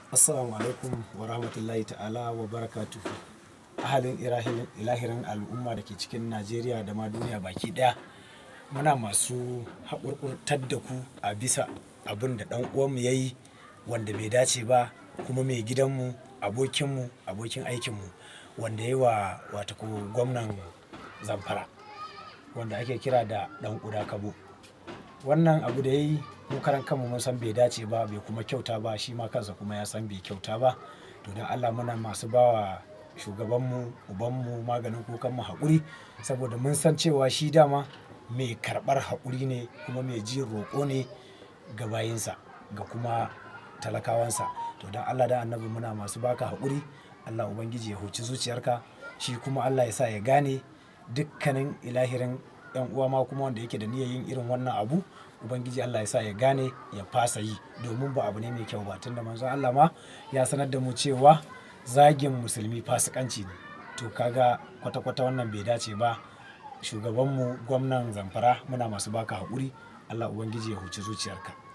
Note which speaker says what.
Speaker 1: Assalamu alaikum wa rahmatullahi ta'ala wa barakatuhu. Ahalin ilahirin al'umma da ke cikin Najeriya da ma duniya baki ɗaya. Muna masu haƙurƙurtar da ku a bisa abin da ɗan uwanmu ya yi wanda bai dace ba, kuma mai gidanmu, abokinmu, abokin aikinmu wanda ya yi wa watako gwamnan Zamfara wanda ake kira da ɗan Kuda Kabo. Wannan abu da ya yi mu karan kanmu mun san bai dace ba, bai kuma kyauta ba, shi ma kansa kuma ya san bai kyauta ba. To don Allah muna masu bawa shugabanmu, ubanmu maganin kukanmu haƙuri, saboda mun san cewa shi dama mai karɓar haƙuri ne kuma mai jin roƙo ne ga bayinsa ga kuma talakawansa. To don Allah da Annabi muna masu baka haƙuri. Allah Ubangiji ya huci zuciyarka, shi kuma Allah ya sa ya gane dukkanin ilahirin 'yan uwa ma kuma wanda yake da niyyar yin irin wannan abu. Ubangiji Allah ya sa ya gane ya fasa yi, domin ba abu ne mai kyau ba. Tunda Manzon Allah ma ya sanar da mu cewa zagin musulmi fasikanci ne. To kaga kwata-kwata wannan bai dace ba. Shugabanmu gwamnan Zamfara muna masu baka haƙuri. Allah Ubangiji ya huci zuciyarka.